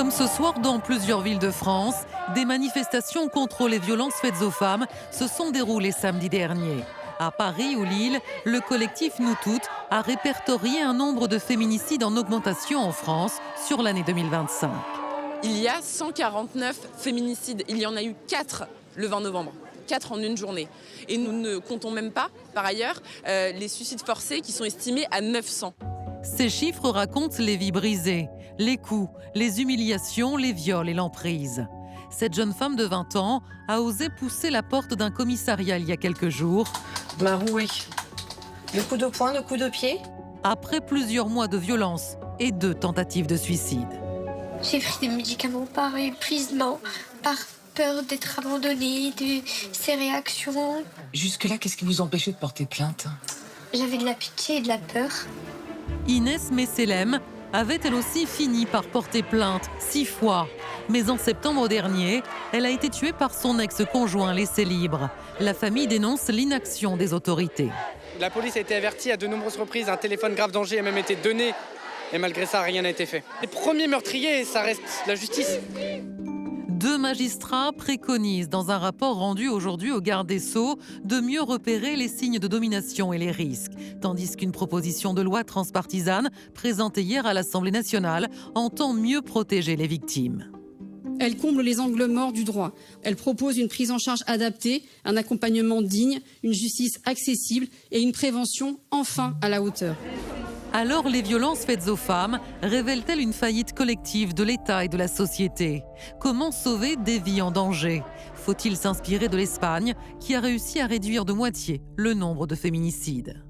Comme ce soir dans plusieurs villes de France, des manifestations contre les violences faites aux femmes se sont déroulées samedi dernier. À Paris ou Lille, le collectif Nous Toutes a répertorié un nombre de féminicides en augmentation en France sur l'année 2025. Il y a 149 féminicides. Il y en a eu 4 le 20 novembre. 4 en une journée. Et nous ne comptons même pas, par ailleurs, les suicides forcés qui sont estimés à 900. Ces chiffres racontent les vies brisées, les coups, les humiliations, les viols et l'emprise. Cette jeune femme de 20 ans a osé pousser la porte d'un commissariat il y a quelques jours. M'a roué. Le coup de poing, le coup de pied. Après plusieurs mois de violence et 2 tentatives de suicide. J'ai pris des médicaments par épuisement, par peur d'être abandonnée, de ces réactions. Jusque-là, qu'est-ce qui vous empêchait de porter plainte? J'avais de la pitié et de la peur. Inès Messelem avait elle aussi fini par porter plainte 6 fois. Mais en septembre dernier, elle a été tuée par son ex-conjoint laissé libre. La famille dénonce l'inaction des autorités. La police a été avertie à de nombreuses reprises, un téléphone grave danger a même été donné. Et malgré ça, rien n'a été fait. Les premiers meurtriers, ça reste la justice. 2 magistrats préconisent dans un rapport rendu aujourd'hui au garde des Sceaux de mieux repérer les signes de domination et les risques, tandis qu'une proposition de loi transpartisane présentée hier à l'Assemblée nationale entend mieux protéger les victimes. Elle comble les angles morts du droit. Elle propose une prise en charge adaptée, un accompagnement digne, une justice accessible et une prévention enfin à la hauteur. Alors les violences faites aux femmes révèlent-elles une faillite collective de l'État et de la société? Comment sauver des vies en danger? Faut-il s'inspirer de l'Espagne, qui a réussi à réduire de moitié le nombre de féminicides?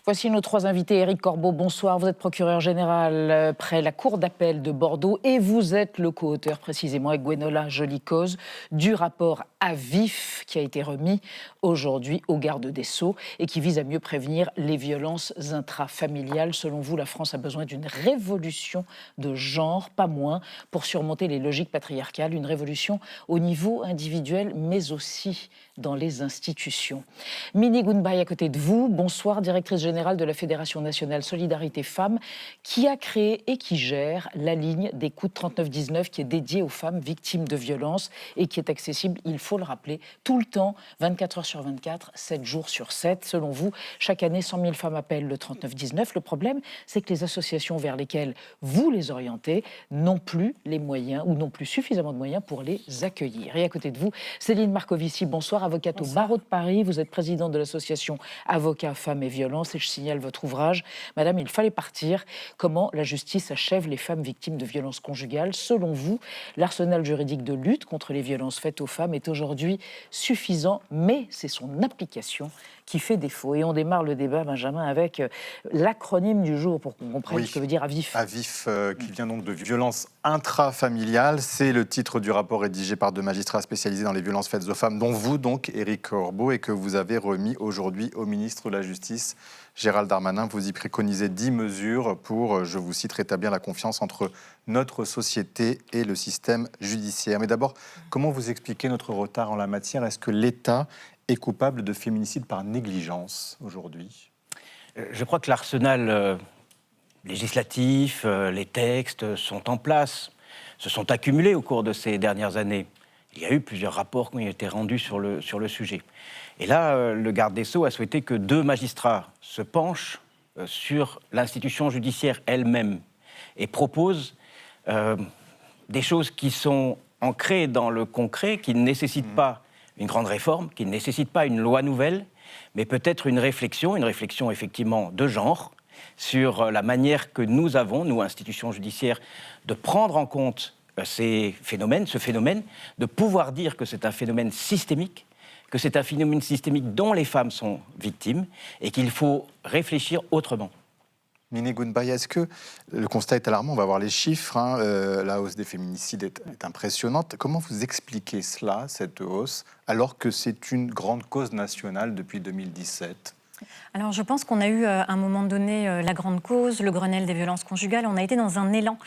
Voici nos 3 invités. Éric Corbeau, bonsoir. Vous êtes procureur général près la Cour d'appel de Bordeaux et vous êtes le co-auteur précisément avec Gwenola Joly-Coz du rapport à vif qui a été remis aujourd'hui au garde des Sceaux et qui vise à mieux prévenir les violences intrafamiliales. Selon vous, la France a besoin d'une révolution de genre, pas moins, pour surmonter les logiques patriarcales. Une révolution au niveau individuel, mais aussi dans les institutions. Mini Gounbay à côté de vous, bonsoir, directrice générale de la Fédération nationale Solidarité Femmes, qui a créé et qui gère la ligne d'écoute 3919 qui est dédiée aux femmes victimes de violences et qui est accessible, il faut le rappeler, tout le temps, 24 heures sur 24, 7 jours sur 7. Selon vous, chaque année, 100 000 femmes appellent le 3919. Le problème, c'est que les associations vers lesquelles vous les orientez n'ont plus les moyens ou n'ont plus suffisamment de moyens pour les accueillir. Et à côté de vous, Céline Marcovici, bonsoir, avocate au barreau de Paris. Vous êtes présidente de l'association Avocats, Femmes et Violences et je signale votre ouvrage. Madame, il fallait partir. Comment la justice achève les femmes victimes de violences conjugales? Selon vous, l'arsenal juridique de lutte contre les violences faites aux femmes est aujourd'hui suffisant, mais c'est son application qui fait défaut. Et on démarre le débat, Benjamin, avec l'acronyme du jour pour qu'on comprenne ce que veut dire AVIF. AVIF, qui vient donc de violence intrafamiliale. C'est le titre du rapport rédigé par 2 magistrats spécialisés dans les violences faites aux femmes, dont vous, donc, Éric Corbeau, et que vous avez remis aujourd'hui au ministre de la Justice, Gérald Darmanin. Vous y préconisez 10 mesures pour, je vous cite, rétablir la confiance entre notre société et le système judiciaire. Mais d'abord, comment vous expliquez notre retard en la matière? Est-ce que l'État est coupable de féminicide par négligence aujourd'hui? Je crois que l'arsenal législatif, les textes sont en place, se sont accumulés au cours de ces dernières années. Il y a eu plusieurs rapports qui ont été rendus sur le sujet. Et là, le garde des Sceaux a souhaité que 2 magistrats se penchent sur l'institution judiciaire elle-même et proposent des choses qui sont ancrées dans le concret, qui ne nécessitent pas une grande réforme, qui ne nécessite pas une loi nouvelle, mais peut-être une réflexion effectivement de genre, sur la manière que nous avons, nous, institutions judiciaires, de prendre en compte ce phénomène, de pouvoir dire que c'est un phénomène systémique, dont les femmes sont victimes, et qu'il faut réfléchir autrement. Mini Gounbay, est-ce que le constat est alarmant? On va voir les chiffres. La hausse des féminicides est impressionnante. Comment vous expliquez cela, cette hausse, alors que c'est une grande cause nationale depuis 2017? Alors je pense qu'on a eu à un moment donné la grande cause, le Grenelle des violences conjugales. On a été dans un élan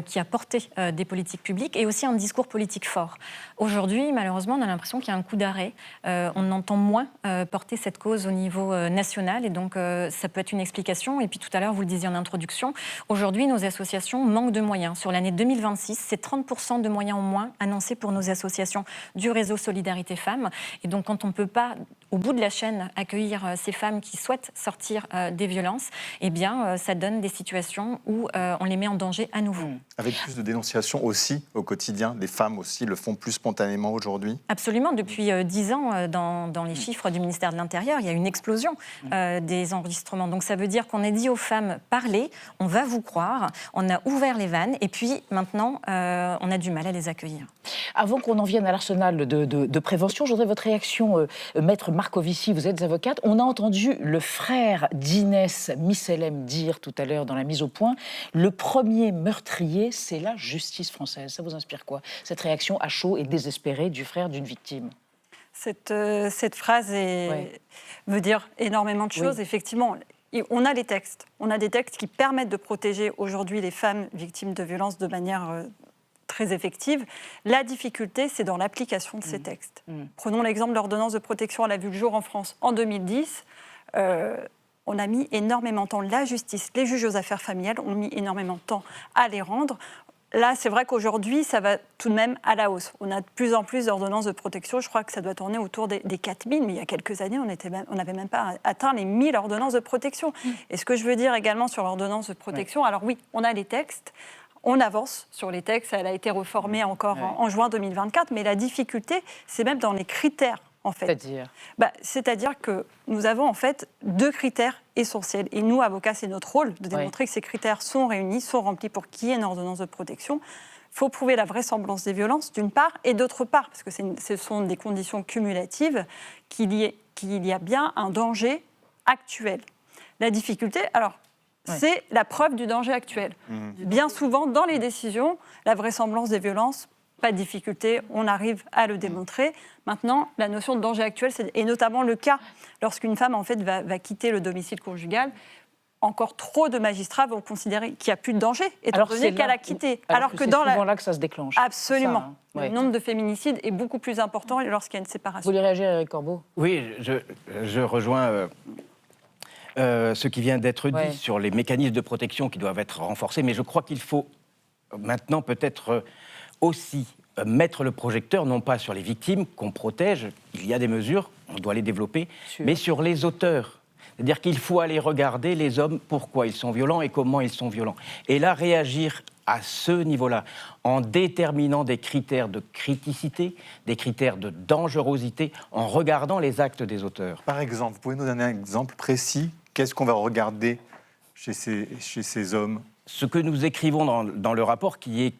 qui a porté des politiques publiques et aussi un discours politique fort. Aujourd'hui, malheureusement, on a l'impression qu'il y a un coup d'arrêt. On entend moins porter cette cause au niveau national et donc ça peut être une explication. Et puis tout à l'heure, vous le disiez en introduction, aujourd'hui, nos associations manquent de moyens. Sur l'année 2026, c'est 30% de moyens en moins annoncés pour nos associations du réseau Solidarité Femmes. Et donc quand on ne peut pas, au bout de la chaîne, accueillir ces femmes qui souhaitent sortir des violences, eh bien, ça donne des situations où on les met en danger à nouveau. Avec plus de dénonciations aussi au quotidien, les femmes aussi le font plus spontanément aujourd'hui? Absolument. Depuis 10 ans, dans les chiffres du ministère de l'Intérieur, il y a une explosion des enregistrements. Donc ça veut dire qu'on a dit aux femmes, parlez, on va vous croire, on a ouvert les vannes et puis maintenant, on a du mal à les accueillir. Avant qu'on en vienne à l'arsenal de prévention, je voudrais votre réaction, Maître Marcovici, vous êtes avocate. On a entendu le frère d'Inès Misselem dire tout à l'heure dans la mise au point, le premier meurtrier, c'est la justice française. Ça vous inspire quoi, cette réaction à chaud et désespérée du frère d'une victime? Cette phrase veut dire énormément de choses, effectivement. On a des textes qui permettent de protéger aujourd'hui les femmes victimes de violences de manière très effective. La difficulté, c'est dans l'application de ces textes. Prenons l'exemple de l'ordonnance de protection, elle a vu le jour en France en 2010. On a mis énormément de temps, la justice, les juges aux affaires familiales ont mis énormément de temps à les rendre. Là, c'est vrai qu'aujourd'hui, ça va tout de même à la hausse. On a de plus en plus d'ordonnances de protection. Je crois que ça doit tourner autour des 4000, mais il y a quelques années, on n'avait même pas atteint les 1000 ordonnances de protection. Et ce que je veux dire également sur l'ordonnance de protection, alors oui, on a les textes, on avance sur les textes, elle a été reformée encore en juin 2024, mais la difficulté, c'est même dans les critères. En fait. C'est-à-dire que nous avons en fait 2 critères essentiels. Et nous, avocats, c'est notre rôle de démontrer que ces critères sont réunis, sont remplis pour qu'il y ait une ordonnance de protection. Il faut prouver la vraisemblance des violences, d'une part, et d'autre part, parce que ce sont des conditions cumulatives, qu'il y a bien un danger actuel. La difficulté, c'est la preuve du danger actuel. Bien souvent, dans les décisions, la vraisemblance des violences, pas de difficulté, on arrive à le démontrer. Maintenant, la notion de danger actuel, et notamment le cas lorsqu'une femme en fait, va quitter le domicile conjugal, encore trop de magistrats vont considérer qu'il n'y a plus de danger, étant donné qu'elle a quitté. Alors que c'est souvent là que ça se déclenche. Absolument. Le nombre de féminicides est beaucoup plus important lorsqu'il y a une séparation. Vous voulez réagir, Éric Corbeau? Oui, je rejoins ce qui vient d'être dit sur les mécanismes de protection qui doivent être renforcés, mais je crois qu'il faut maintenant peut-être aussi mettre le projecteur, non pas sur les victimes qu'on protège, il y a des mesures, on doit les développer, mais sur les auteurs. C'est-à-dire qu'il faut aller regarder les hommes, pourquoi ils sont violents et comment ils sont violents. Et là, réagir à ce niveau-là, en déterminant des critères de criticité, des critères de dangerosité, en regardant les actes des auteurs. Par exemple, vous pouvez nous donner un exemple précis? Qu'est-ce qu'on va regarder chez ces hommes? Ce que nous écrivons dans le rapport, qui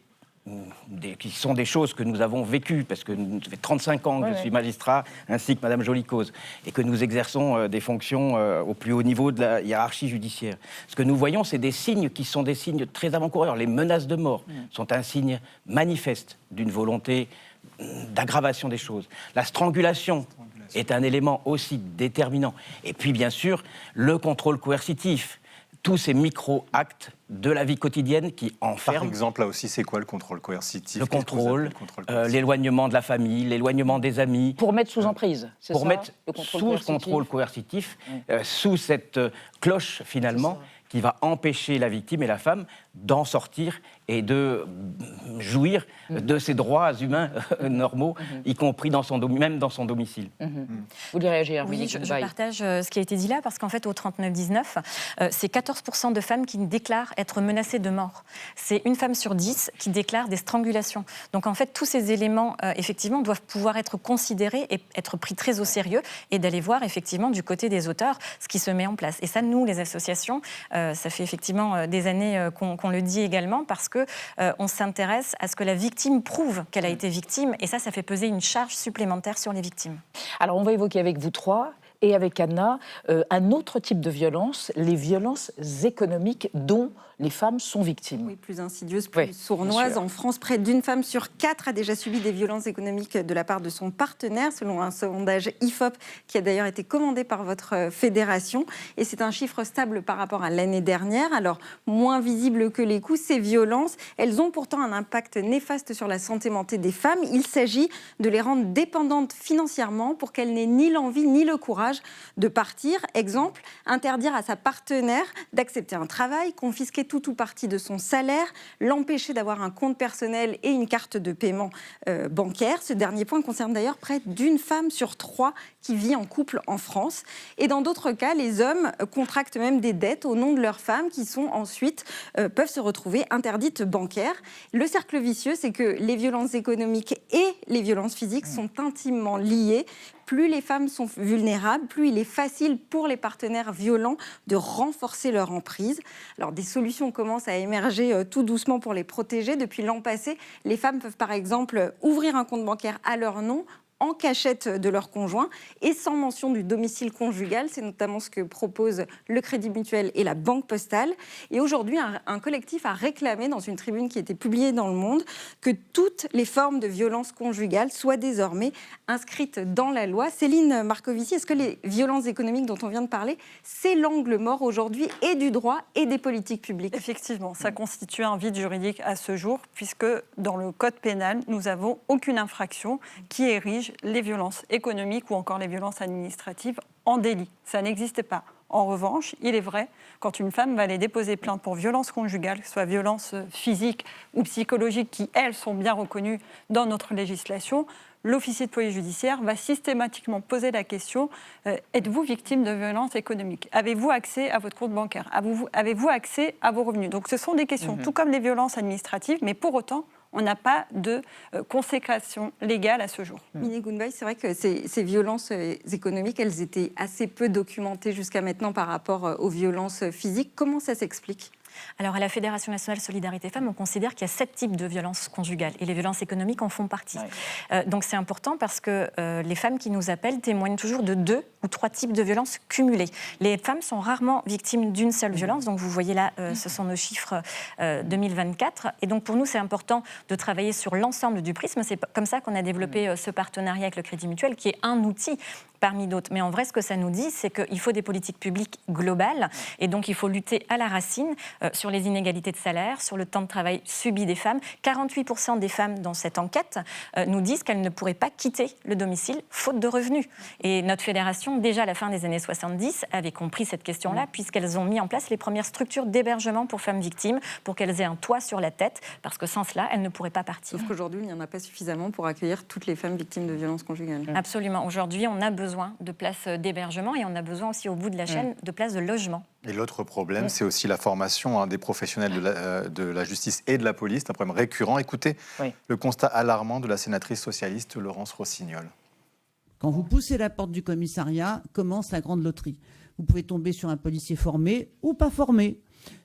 sont des choses que nous avons vécues, parce que ça fait 35 ans que je suis magistrat, ainsi que Mme Jolicose, et que nous exerçons des fonctions au plus haut niveau de la hiérarchie judiciaire. Ce que nous voyons, c'est des signes qui sont des signes très avant-coureurs. Les menaces de mort sont un signe manifeste d'une volonté d'aggravation des choses. La strangulation est un élément aussi déterminant. Et puis, bien sûr, le contrôle coercitif. Tous ces micro-actes de la vie quotidienne qui enferment... Par exemple, là aussi, c'est quoi le contrôle coercitif? Le contrôle, l'éloignement de la famille, l'éloignement des amis. Pour mettre sous emprise, c'est ça? Pour mettre sous contrôle coercitif, sous cette cloche, finalement, qui va empêcher la victime et la femme d'en sortir et de jouir de ses droits humains normaux, y compris même dans son domicile. Vous voulez réagir? Oui, je partage ce qui a été dit là, parce qu'en fait, au 39-19, c'est 14% de femmes qui déclarent être menacées de mort. C'est une femme sur 10 qui déclare des strangulations. Donc en fait, tous ces éléments, effectivement, doivent pouvoir être considérés et être pris très au sérieux, et d'aller voir, effectivement, du côté des auteurs, ce qui se met en place. Et ça, nous, les associations, ça fait effectivement des années qu'on le dit également, parce qu'on s'intéresse à ce que la victime prouve qu'elle a été victime, et ça fait peser une charge supplémentaire sur les victimes. Alors, on va évoquer avec vous trois et avec Anna un autre type de violence, les violences économiques dont les femmes sont victimes. Oui, plus insidieuse, plus sournoise. En France, près d'une femme sur 4 a déjà subi des violences économiques de la part de son partenaire, selon un sondage IFOP qui a d'ailleurs été commandé par votre fédération. Et c'est un chiffre stable par rapport à l'année dernière. Alors, moins visible que les coûts, ces violences, elles ont pourtant un impact néfaste sur la santé mentale des femmes. Il s'agit de les rendre dépendantes financièrement pour qu'elles n'aient ni l'envie ni le courage de partir. Exemple, interdire à sa partenaire d'accepter un travail, confisquer tout ou partie de son salaire, l'empêcher d'avoir un compte personnel et une carte de paiement bancaire. Ce dernier point concerne d'ailleurs près d'une femme sur 3 qui vit en couple en France. Et dans d'autres cas, les hommes contractent même des dettes au nom de leurs femmes qui sont ensuite peuvent se retrouver interdites bancaires. Le cercle vicieux, c'est que les violences économiques et les violences physiques sont intimement liées. Plus les femmes sont vulnérables, plus il est facile pour les partenaires violents de renforcer leur emprise. Alors, des solutions commencent à émerger tout doucement pour les protéger. Depuis l'an passé, les femmes peuvent par exemple ouvrir un compte bancaire à leur nom, en cachette de leur conjoint et sans mention du domicile conjugal. C'est notamment ce que proposent le Crédit Mutuel et la Banque Postale. Et aujourd'hui, un collectif a réclamé dans une tribune qui a été publiée dans Le Monde que toutes les formes de violence conjugale soient désormais inscrites dans la loi. Céline Marcovici, est-ce que les violences économiques dont on vient de parler, c'est l'angle mort aujourd'hui et du droit et des politiques publiques? Effectivement, ça constitue un vide juridique à ce jour, puisque dans le Code pénal, nous n'avons aucune infraction qui érige les violences économiques ou encore les violences administratives en délit. Ça n'existe pas. En revanche, il est vrai, quand une femme va aller déposer plainte pour violence conjugale, que ce soit violence physique ou psychologique, qui, elles, sont bien reconnues dans notre législation, l'officier de police judiciaire va systématiquement poser la question êtes-vous victime de violences économiques? Avez-vous accès à votre compte bancaire? Avez-vous accès à vos revenus? Donc ce sont des questions, tout comme les violences administratives, mais pour autant, on n'a pas de consécration légale à ce jour. Minnie Gounbay, c'est vrai que ces violences économiques, elles étaient assez peu documentées jusqu'à maintenant par rapport aux violences physiques. Comment ça s'explique ? Alors, à la Fédération nationale Solidarité Femmes, on considère qu'il y a 7 types de violences conjugales et les violences économiques en font partie. Donc, c'est important parce que les femmes qui nous appellent témoignent toujours de 2 ou 3 types de violences cumulées. Les femmes sont rarement victimes d'une seule violence. Donc, vous voyez là, ce sont nos chiffres 2024. Et donc, pour nous, c'est important de travailler sur l'ensemble du prisme. C'est comme ça qu'on a développé ce partenariat avec le Crédit Mutuel, qui est un outil parmi d'autres. Mais en vrai, ce que ça nous dit, c'est qu'il faut des politiques publiques globales. Et donc, il faut lutter à la racine sur les inégalités de salaire, sur le temps de travail subi des femmes. 48% des femmes dans cette enquête nous disent qu'elles ne pourraient pas quitter le domicile faute de revenus. Et notre fédération, déjà à la fin des années 70, avait compris cette question-là, puisqu'elles ont mis en place les premières structures d'hébergement pour femmes victimes, pour qu'elles aient un toit sur la tête, parce que sans cela, elles ne pourraient pas partir. Sauf qu'aujourd'hui, il n'y en a pas suffisamment pour accueillir toutes les femmes victimes de violences conjugales. Absolument. Aujourd'hui, on a besoin de places d'hébergement et on a besoin aussi, au bout de la chaîne, de places de logement. Et l'autre problème, c'est aussi la formation des professionnels de la justice et de la police. C'est un problème récurrent. Écoutez le constat alarmant de la sénatrice socialiste Laurence Rossignol. Quand vous poussez la porte du commissariat, commence la grande loterie. Vous pouvez tomber sur un policier formé ou pas formé,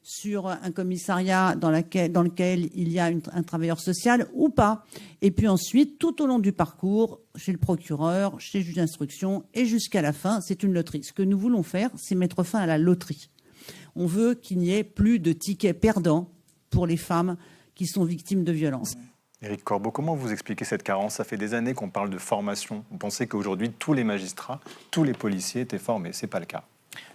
sur un commissariat dans lequel il y a un travailleur social ou pas. Et puis ensuite, tout au long du parcours, chez le procureur, chez le juge d'instruction et jusqu'à la fin, c'est une loterie. Ce que nous voulons faire, c'est mettre fin à la loterie. On veut qu'il n'y ait plus de tickets perdants pour les femmes qui sont victimes de violences. Éric Corbeau, comment vous expliquez cette carence? Ça fait des années qu'on parle de formation. Vous pensez qu'aujourd'hui, tous les magistrats, tous les policiers étaient formés. Ce n'est pas le cas.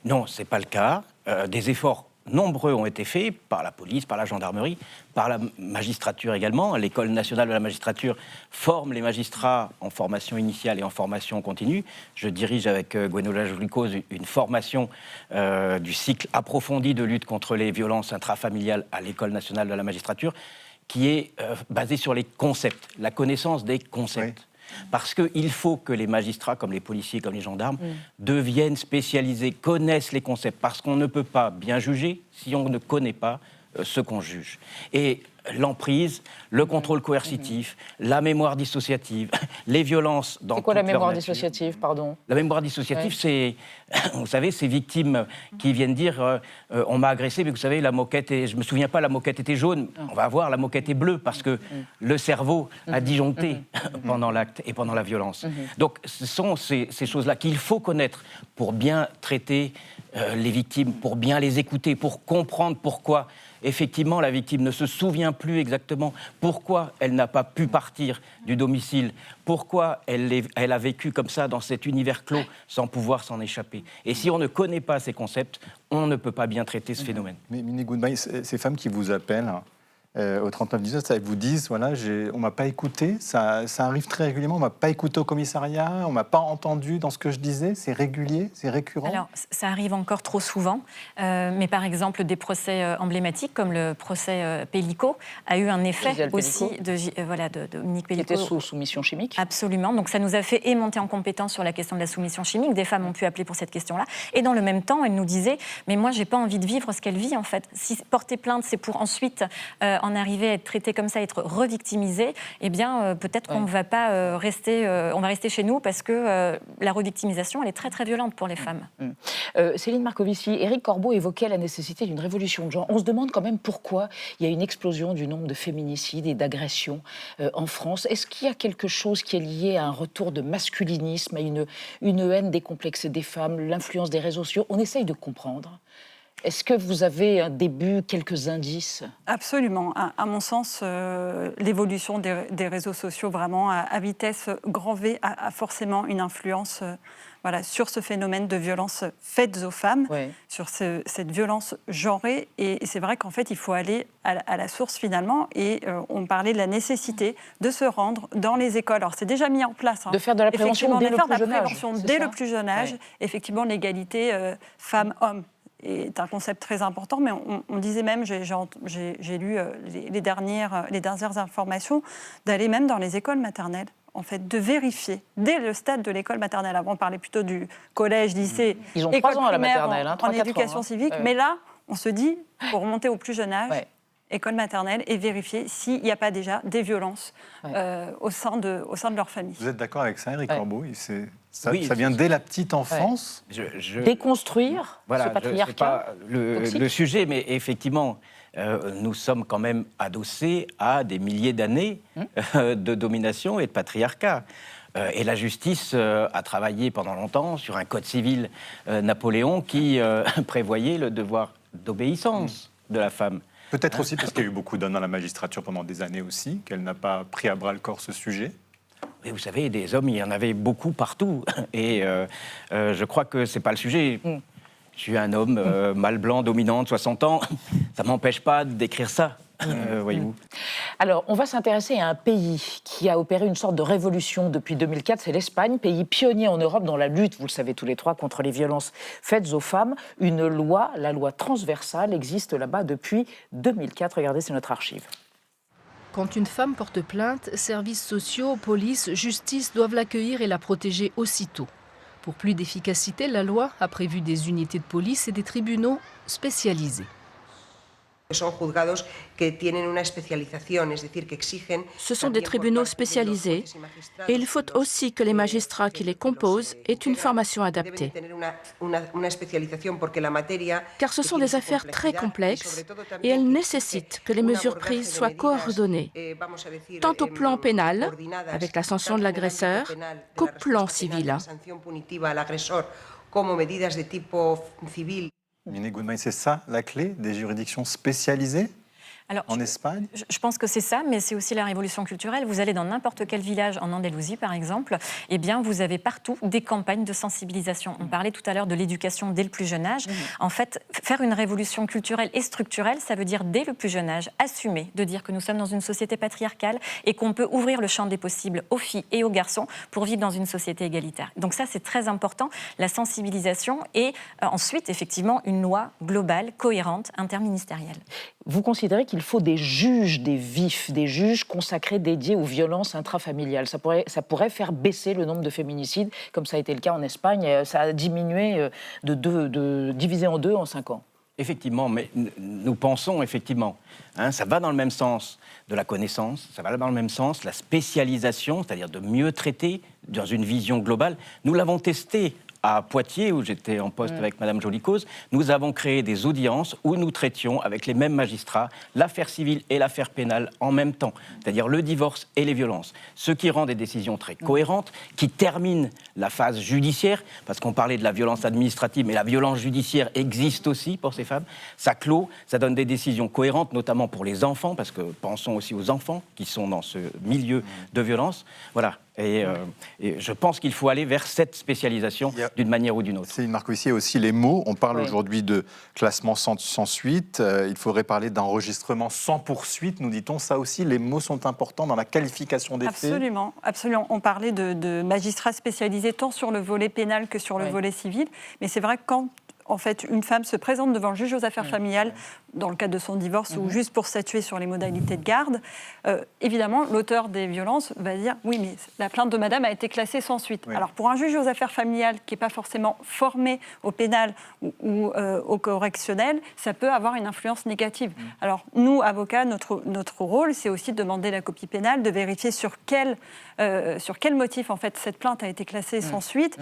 Non, ce n'est pas le cas. Des efforts nombreux ont été faits par la police, par la gendarmerie, par la magistrature également. L'École nationale de la magistrature forme les magistrats en formation initiale et en formation continue. Je dirige avec Gwenola Joly-Coz une formation du cycle approfondi de lutte contre les violences intrafamiliales à l'École nationale de la magistrature, qui est basée sur les concepts, la connaissance des concepts. Oui. Parce qu'il faut que les magistrats, comme les policiers, comme les gendarmes, deviennent spécialisés, connaissent les concepts, parce qu'on ne peut pas bien juger si on ne connaît pas ce qu'on juge. Et l'emprise, le contrôle coercitif, la mémoire dissociative, les violences dans toute leur nature. C'est quoi la mémoire dissociative, pardon ? La mémoire dissociative, c'est, vous savez, ces victimes qui viennent dire on m'a agressé, mais vous savez, la moquette, je me souviens pas, la moquette était jaune. On va voir, la moquette est bleue, parce que le cerveau a disjoncté pendant l'acte et pendant la violence. Donc, ce sont ces choses-là qu'il faut connaître pour bien traiter les victimes, pour bien les écouter, pour comprendre pourquoi effectivement, la victime ne se souvient plus exactement pourquoi elle n'a pas pu partir du domicile, pourquoi elle a vécu comme ça dans cet univers clos sans pouvoir s'en échapper. Et si on ne connaît pas ces concepts, on ne peut pas bien traiter ce phénomène. Mais Minnie Goodby, ces femmes qui vous appellent au 3919, ça vous disent, voilà, on ne m'a pas écouté, ça arrive très régulièrement, on ne m'a pas écouté au commissariat, on ne m'a pas entendu dans ce que je disais, c'est régulier, c'est récurrent? Alors, ça arrive encore trop souvent, mais par exemple, des procès emblématiques, comme le procès Pellico, a eu un effet aussi de Dominique Pellico. Qui était sous soumission chimique. Absolument, donc ça nous a fait monter en compétence sur la question de la soumission chimique, des femmes ont pu appeler pour cette question-là, et dans le même temps, elles nous disaient, mais moi, j'ai pas envie de vivre ce qu'elle vit, en fait. Si porter plainte, c'est pour ensuite en arriver à être traité comme ça, être revictimisé, eh bien, peut-être qu'on ne va pas rester, on va rester chez nous parce que la revictimisation, elle est très, très violente pour les femmes. Céline Marcovici, Éric Corbeau évoquait la nécessité d'une révolution de genre. On se demande quand même pourquoi il y a une explosion du nombre de féminicides et d'agressions en France. Est-ce qu'il y a quelque chose qui est lié à un retour de masculinisme, à une haine décomplexée des femmes, l'influence des réseaux sociaux? On essaye de comprendre. Est-ce que vous avez un début, quelques indices? Absolument. À mon sens, l'évolution des réseaux sociaux, vraiment, à vitesse grand V, a forcément une influence sur ce phénomène de violence faite aux femmes, sur cette violence genrée. Et c'est vrai qu'en fait, il faut aller à la source, finalement. Et on parlait de la nécessité de se rendre dans les écoles. Alors, c'est déjà mis en place. De faire de la prévention dès le plus jeune âge. Dès le plus jeune âge. Effectivement, l'égalité femmes-hommes est un concept très important, mais on disait même, j'ai lu les dernières informations, d'aller même dans les écoles maternelles, en fait, de vérifier, dès le stade de l'école maternelle. Avant, on parlait plutôt du collège, lycée, ils ont école 3 ans à la primaire, maternelle, en éducation civique, mais là, on se dit, pour remonter au plus jeune âge, école maternelle, et vérifier s'il n'y a pas déjà des violences au sein de leur famille. Vous êtes d'accord avec ça, Éric Corbeau? Ça vient dès la petite enfance. Déconstruire ce patriarcat. C'est pas le sujet, mais effectivement, nous sommes quand même adossés à des milliers d'années de domination et de patriarcat. Et la justice a travaillé pendant longtemps sur un code civil Napoléon qui prévoyait le devoir d'obéissance de la femme. Peut-être aussi parce qu'il y a eu beaucoup d'hommes dans la magistrature pendant des années aussi, qu'elle n'a pas pris à bras-le-corps ce sujet. Et vous savez, des hommes, il y en avait beaucoup partout. Et je crois que ce n'est pas le sujet. Je suis un homme mâle blanc, dominant, de 60 ans. Ça ne m'empêche pas de décrire ça, voyez-vous. Alors, on va s'intéresser à un pays qui a opéré une sorte de révolution depuis 2004, c'est l'Espagne, pays pionnier en Europe dans la lutte, vous le savez tous les trois, contre les violences faites aux femmes. Une loi, la loi transversale, existe là-bas depuis 2004. Regardez, c'est notre archive. Quand une femme porte plainte, services sociaux, police, justice doivent l'accueillir et la protéger aussitôt. Pour plus d'efficacité, la loi a prévu des unités de police et des tribunaux spécialisés. Ce sont des tribunaux spécialisés et il faut aussi que les magistrats qui les composent aient une formation adaptée. Car ce sont des affaires très complexes et elles nécessitent que les mesures prises soient coordonnées, tant au plan pénal, avec la sanction de l'agresseur, qu'au plan civil. Minnie Goodby, c'est ça la clé des juridictions spécialisées en Espagne? Je pense que c'est ça, mais c'est aussi la révolution culturelle. Vous allez dans n'importe quel village en Andalousie, par exemple, eh bien, vous avez partout des campagnes de sensibilisation. On parlait tout à l'heure de l'éducation dès le plus jeune âge. En fait, faire une révolution culturelle et structurelle, ça veut dire dès le plus jeune âge assumer de dire que nous sommes dans une société patriarcale et qu'on peut ouvrir le champ des possibles aux filles et aux garçons pour vivre dans une société égalitaire. Donc ça, c'est très important, la sensibilisation et ensuite, effectivement, une loi globale, cohérente, interministérielle. Vous considérez qu'il faut des juges, des vifs, des juges consacrés, dédiés aux violences intrafamiliales. Ça pourrait faire baisser le nombre de féminicides, comme ça a été le cas en Espagne. Ça a diminué divisé en 2 en 5 ans. Effectivement, mais nous pensons effectivement, ça va dans le même sens de la connaissance, ça va dans le même sens de la spécialisation, c'est-à-dire de mieux traiter dans une vision globale. Nous l'avons testé à Poitiers, où j'étais en poste avec Madame Joly-Coz, nous avons créé des audiences où nous traitions avec les mêmes magistrats l'affaire civile et l'affaire pénale en même temps, c'est-à-dire le divorce et les violences. Ce qui rend des décisions très cohérentes, qui terminent la phase judiciaire, parce qu'on parlait de la violence administrative, mais la violence judiciaire existe aussi pour ces femmes. Ça clôt, ça donne des décisions cohérentes, notamment pour les enfants, parce que pensons aussi aux enfants qui sont dans ce milieu de violence. Voilà. Et je pense qu'il faut aller vers cette spécialisation d'une manière ou d'une autre. C'est une marque aussi, aussi les mots. On parle aujourd'hui de classement sans suite. Il faudrait parler d'enregistrement sans poursuite, nous dit-on. Ça aussi, les mots sont importants dans la qualification des faits. Absolument, absolument. On parlait de magistrats spécialisés tant sur le volet pénal que sur le volet civil. Mais c'est vrai que quand en fait, une femme se présente devant le juge aux affaires familiales, dans le cadre de son divorce ou juste pour statuer sur les modalités de garde, évidemment, l'auteur des violences va dire « oui, mais la plainte de madame a été classée sans suite ». Alors, pour un juge aux affaires familiales qui n'est pas forcément formé au pénal ou au correctionnel, ça peut avoir une influence négative. Alors, nous, avocats, notre rôle, c'est aussi de demander la copie pénale, de vérifier sur quel motif, en fait, cette plainte a été classée sans suite.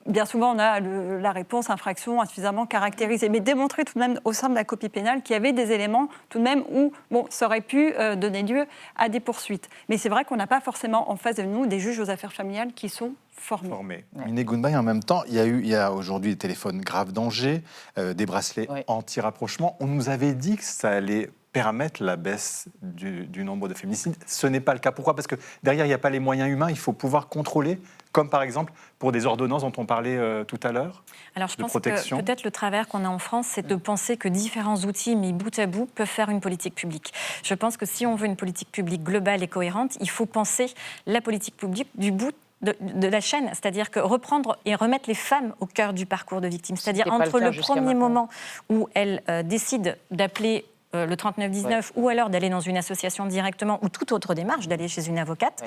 Bien souvent, on a la réponse infraction insuffisamment caractérisée, mais démontrer tout de même au sein de la copie pénale qu'il y avait des éléments tout de même où ça aurait pu donner lieu à des poursuites. Mais c'est vrai qu'on n'a pas forcément en face de nous des juges aux affaires familiales qui sont formés. Miné Gounbaye, en même temps, il y a aujourd'hui des téléphones grave danger, des bracelets anti-rapprochement. On nous avait dit que ça allait permettre la baisse du nombre de féminicides. Ce n'est pas le cas. Pourquoi ? Parce que derrière, il n'y a pas les moyens humains. Il faut pouvoir contrôler, comme par exemple pour des ordonnances dont on parlait tout à l'heure. Alors je pense que peut-être le travers qu'on a en France, c'est de penser que différents outils mis bout à bout peuvent faire une politique publique. Je pense que si on veut une politique publique globale et cohérente, il faut penser la politique publique du bout de la chaîne, c'est-à-dire que reprendre et remettre les femmes au cœur du parcours de victime. C'est-à-dire entre le premier moment où elles décident d'appeler le 3919 ou alors d'aller dans une association directement ou toute autre démarche, d'aller chez une avocate,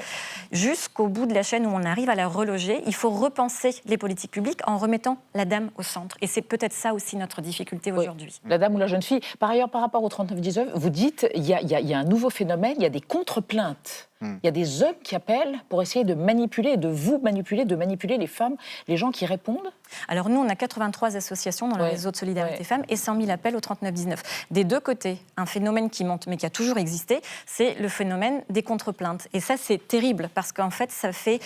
jusqu'au bout de la chaîne où on arrive à la reloger, il faut repenser les politiques publiques en remettant la dame au centre. Et c'est peut-être ça aussi notre difficulté aujourd'hui. La dame ou la jeune fille. Par ailleurs, par rapport au 3919, vous dites il y a un nouveau phénomène, il y a des contre-plaintes. Il y a des hommes qui appellent pour essayer de manipuler, de manipuler les femmes, les gens qui répondent. Alors nous, on a 83 associations dans le réseau de solidarité femmes et 100 000 appels au 3919. Des deux côtés, un phénomène qui monte, mais qui a toujours existé, c'est le phénomène des contre-plaintes. Et ça, c'est terrible, parce qu'en fait, ça fait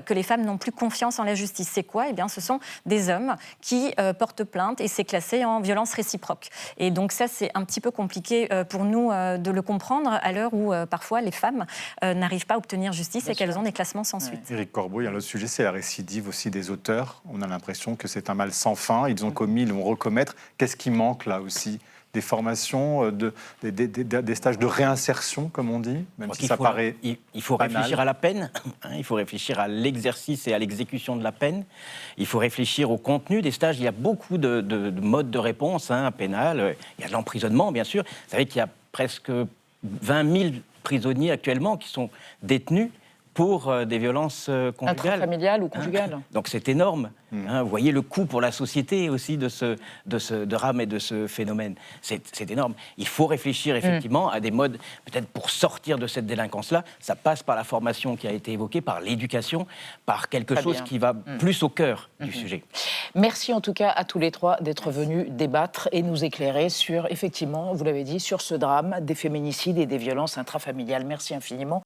que les femmes n'ont plus confiance en la justice. C'est quoi ? Eh bien, ce sont des hommes qui portent plainte et c'est classé en violence réciproque. Et donc ça, c'est un petit peu compliqué pour nous de le comprendre à l'heure où parfois les femmes n'arrivent pas à obtenir justice et qu'elles ont des classements sans suite. Éric Corbeau, il y a l'autre sujet, c'est la récidive aussi des auteurs. On a l'impression que c'est un mal sans fin. Ils ont commis, ils vont recommettre. Qu'est-ce qui manque là aussi ? Des formations, des stages de réinsertion, comme on dit, même si ça paraît il faut réfléchir à la peine, il faut réfléchir à l'exercice et à l'exécution de la peine, il faut réfléchir au contenu des stages. Il y a beaucoup de modes de réponse pénales, il y a de l'emprisonnement, bien sûr. Vous savez qu'il y a presque 20 000 prisonniers actuellement qui sont détenus pour des violences conjugales. Intrafamiliales ou conjugales. Donc c'est énorme. Vous voyez le coût pour la société aussi de ce drame et de ce phénomène. C'est énorme. Il faut réfléchir effectivement à des modes, peut-être pour sortir de cette délinquance-là. Ça passe par la formation qui a été évoquée, par l'éducation, par quelque chose qui va plus au cœur du sujet. Merci en tout cas à tous les trois d'être venus débattre et nous éclairer sur, effectivement, vous l'avez dit, sur ce drame des féminicides et des violences intrafamiliales. Merci infiniment.